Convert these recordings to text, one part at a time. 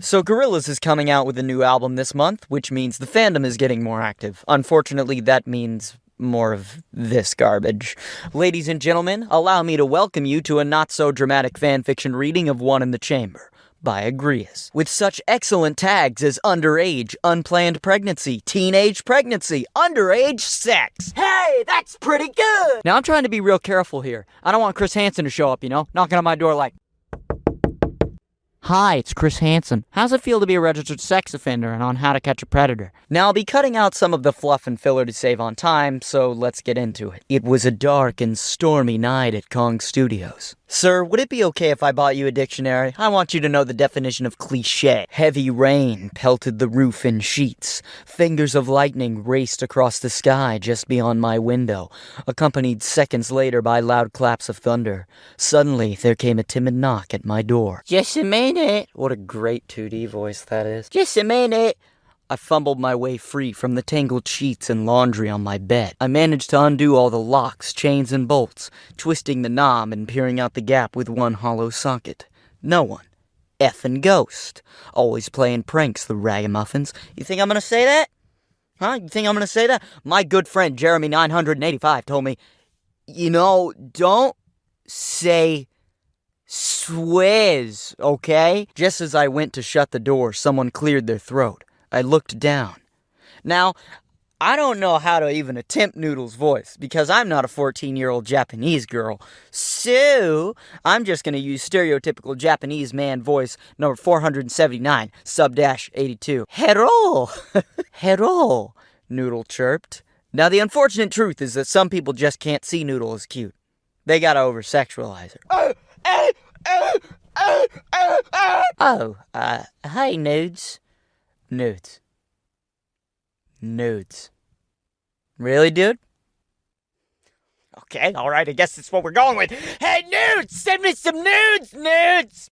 So Gorillaz is coming out with a new album this month, which means the fandom is getting more active. Unfortunately, that means more of this garbage. Ladies and gentlemen, allow me to welcome you to a not-so-dramatic fanfiction reading of One in the Chamber by Gorillaz, with such excellent tags as underage, unplanned pregnancy, teenage pregnancy, underage sex. Hey, that's pretty good! Now, I'm trying to be real careful here. I don't want Chris Hansen to show up, knocking on my door like, "Hi, it's Chris Hansen. How's it feel to be a registered sex offender and on How to Catch a Predator?" Now, I'll be cutting out some of the fluff and filler to save on time, so let's get into it. It was a dark and stormy night at Kong Studios. Sir, would it be okay if I bought you a dictionary? I want you to know the definition of cliché. Heavy rain pelted the roof in sheets. Fingers of lightning raced across the sky just beyond my window, accompanied seconds later by loud claps of thunder. Suddenly, there came a timid knock at my door. "Just a minute." What a great 2D voice that is. "Just a minute." I fumbled my way free from the tangled sheets and laundry on my bed. I managed to undo all the locks, chains, and bolts, twisting the knob and peering out the gap with one hollow socket. No one. Effing ghost. Always playing pranks, the ragamuffins. You think I'm gonna say that? Huh? You think I'm gonna say that? My good friend Jeremy985 told me, don't say swears, okay? Just as I went to shut the door, someone cleared their throat. I looked down. Now, I don't know how to even attempt Noodle's voice, because I'm not a 14-year-old Japanese girl. So, I'm just going to use stereotypical Japanese man voice number 479, sub-82. "Hello!" "Hello," Noodle chirped. Now, the unfortunate truth is that some people just can't see Noodle as cute. They gotta over-sexualize her. Oh, hey, Nudes. Nudes. Really, dude? Okay, alright, I guess that's what we're going with. Hey, Nudes! Send me some nudes!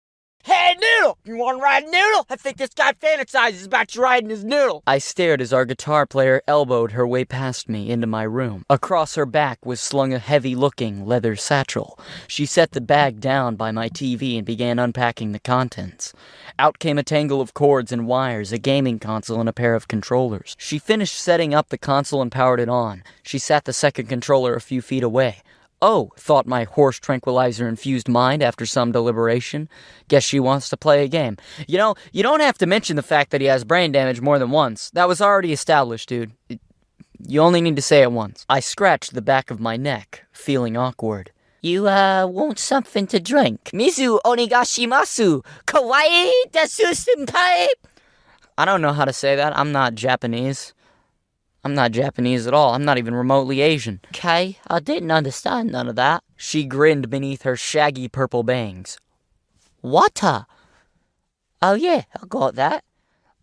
Hey, Noodle! You wanna ride a noodle? I think this guy fantasizes about you riding his noodle. I stared as our guitar player elbowed her way past me into my room. Across her back was slung a heavy-looking leather satchel. She set the bag down by my TV and began unpacking the contents. Out came a tangle of cords and wires, a gaming console, and a pair of controllers. She finished setting up the console and powered it on. She sat the second controller a few feet away. Oh, thought my horse tranquilizer-infused mind after some deliberation. Guess she wants to play a game. You don't have to mention the fact that he has brain damage more than once. That was already established, dude. You only need to say it once. I scratched the back of my neck, feeling awkward. "You, want something to drink? Mizu onegashimasu! Kawaii desu senpai!" I don't know how to say that. I'm not Japanese. I'm not Japanese at all. I'm not even remotely Asian. "Okay, I didn't understand none of that." She grinned beneath her shaggy purple bangs. "Water? Oh yeah, I got that."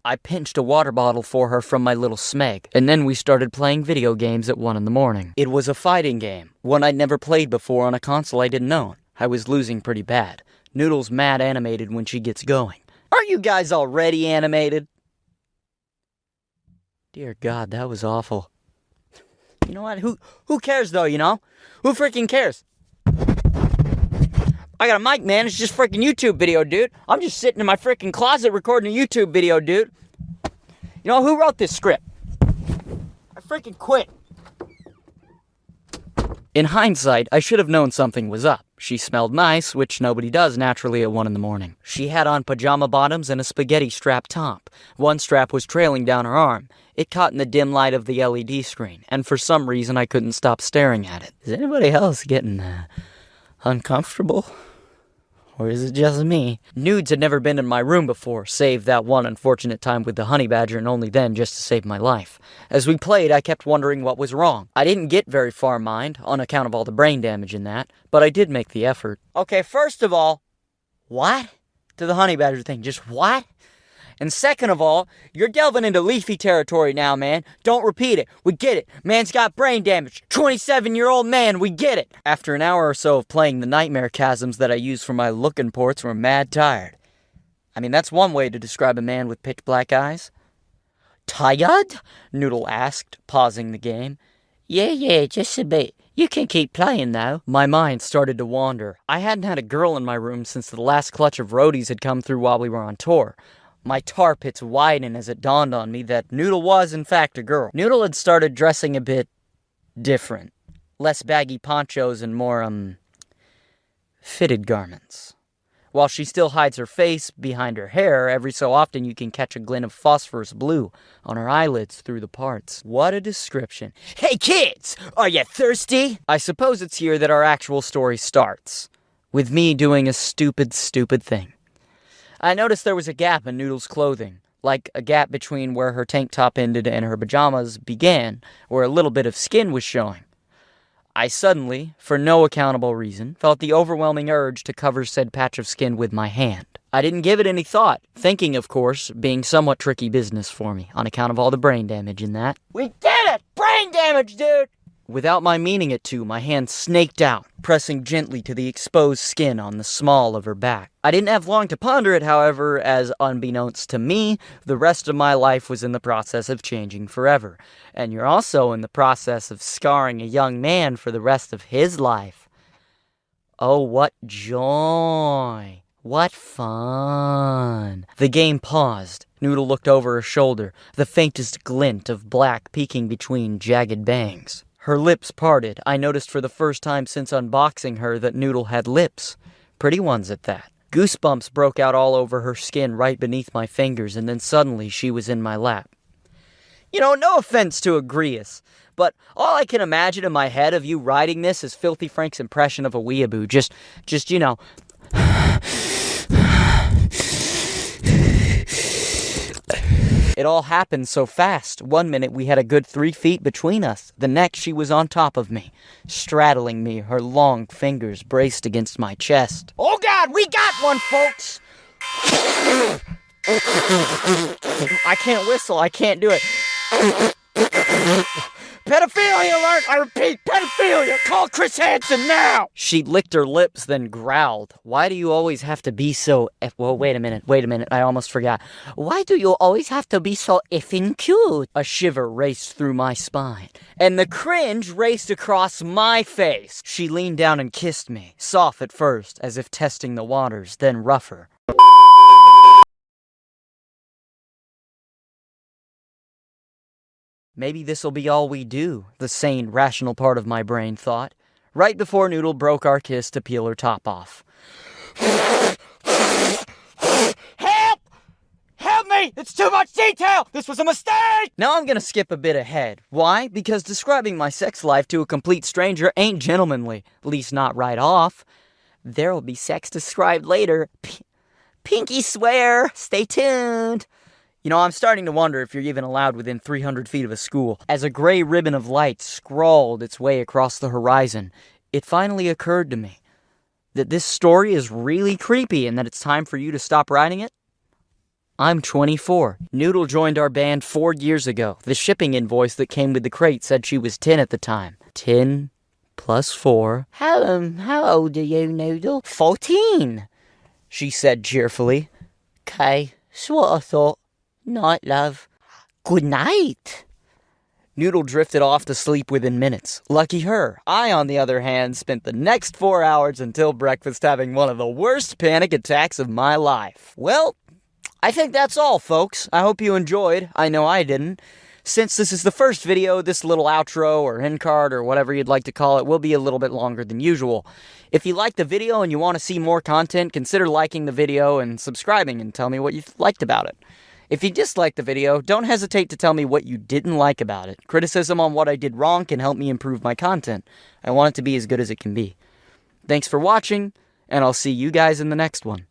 I pinched a water bottle for her from my little smeg, and then we started playing video games at 1 a.m. It was a fighting game, one I'd never played before on a console I didn't own. I was losing pretty bad. Noodle's mad animated when she gets going. Are you guys already animated? Dear God, that was awful. You know what? Who cares, though, Who freaking cares? I got a mic, man. It's just freaking YouTube video, dude. I'm just sitting in my freaking closet recording a YouTube video, dude. Who wrote this script? I freaking quit. In hindsight, I should have known something was up. She smelled nice, which nobody does naturally at 1 a.m. She had on pajama bottoms and a spaghetti-strap top. One strap was trailing down her arm. It caught in the dim light of the LED screen, and for some reason I couldn't stop staring at it. Is anybody else getting uncomfortable? Or is it just me? Nudes had never been in my room before, save that one unfortunate time with the honey badger, and only then just to save my life. As we played, I kept wondering what was wrong. I didn't get very far, mind, on account of all the brain damage in that, but I did make the effort. Okay, first of all, what? To the honey badger thing, just what? And second of all, you're delving into leafy territory now, man. Don't repeat it. We get it. Man's got brain damage. 27-year-old man, we get it. After an hour or so of playing, the nightmare chasms that I used for my looking ports were mad tired. I mean, that's one way to describe a man with pitch black eyes. Tired? Noodle asked, pausing the game. Yeah, just a bit. You can keep playing, though. My mind started to wander. I hadn't had a girl in my room since the last clutch of roadies had come through while we were on tour. My tar pits widened as it dawned on me that Noodle was, in fact, a girl. Noodle had started dressing a bit different. Less baggy ponchos and more, fitted garments. While she still hides her face behind her hair, every so often you can catch a glint of phosphorus blue on her eyelids through the parts. What a description. Hey kids, are you thirsty? I suppose it's here that our actual story starts, with me doing a stupid thing. I noticed there was a gap in Noodle's clothing, like a gap between where her tank top ended and her pajamas began, where a little bit of skin was showing. I suddenly, for no accountable reason, felt the overwhelming urge to cover said patch of skin with my hand. I didn't give it any thought, thinking, of course, being somewhat tricky business for me, on account of all the brain damage in that. We did it! Brain damage, dude! Without my meaning it to, my hand snaked out, pressing gently to the exposed skin on the small of her back. I didn't have long to ponder it, however, as unbeknownst to me, the rest of my life was in the process of changing forever. And you're also in the process of scarring a young man for the rest of his life. Oh, what joy! What fun! The game paused. Noodle looked over her shoulder, the faintest glint of black peeking between jagged bangs. Her lips parted. I noticed for the first time since unboxing her that Noodle had lips. Pretty ones at that. Goosebumps broke out all over her skin right beneath my fingers, and then suddenly she was in my lap. You know, no offense to Agrius, but all I can imagine in my head of you writing this is Filthy Frank's impression of a weeaboo. Just, you know... It all happened so fast. 1 minute we had a good 3 feet between us. The next she was on top of me, straddling me, her long fingers braced against my chest. Oh God, we got one, folks! I can't whistle, I can't do it. Pedophilia alert! I repeat, pedophilia! Call Chris Hansen now! She licked her lips, then growled. Why do you always have to be so... Well, wait a minute, I almost forgot. Why do you always have to be so effing cute? A shiver raced through my spine, and the cringe raced across my face. She leaned down and kissed me, soft at first, as if testing the waters, then rougher. Maybe this'll be all we do, the sane, rational part of my brain thought, right before Noodle broke our kiss to peel her top off. Help! Help me! It's too much detail! This was a mistake! Now I'm gonna skip a bit ahead. Why? Because describing my sex life to a complete stranger ain't gentlemanly, at least not right off. There'll be sex described later. Pinky swear! Stay tuned! You know, I'm starting to wonder if you're even allowed within 300 feet of a school. As a gray ribbon of light scrawled its way across the horizon, it finally occurred to me that this story is really creepy and that it's time for you to stop writing it. I'm 24. Noodle joined our band 4 years ago. The shipping invoice that came with the crate said she was 10 at the time. 10 plus 4. How old are you, Noodle? 14, she said cheerfully. Okay, that's what I thought. Night, love. Good night. Noodle drifted off to sleep within minutes. Lucky her. I, on the other hand, spent the next 4 hours until breakfast having one of the worst panic attacks of my life. Well, I think that's all, folks. I hope you enjoyed. I know I didn't. Since this is the first video, this little outro or end card or whatever you'd like to call it will be a little bit longer than usual. If you liked the video and you want to see more content, consider liking the video and subscribing and tell me what you liked about it. If you disliked the video, don't hesitate to tell me what you didn't like about it. Criticism on what I did wrong can help me improve my content. I want it to be as good as it can be. Thanks for watching, and I'll see you guys in the next one.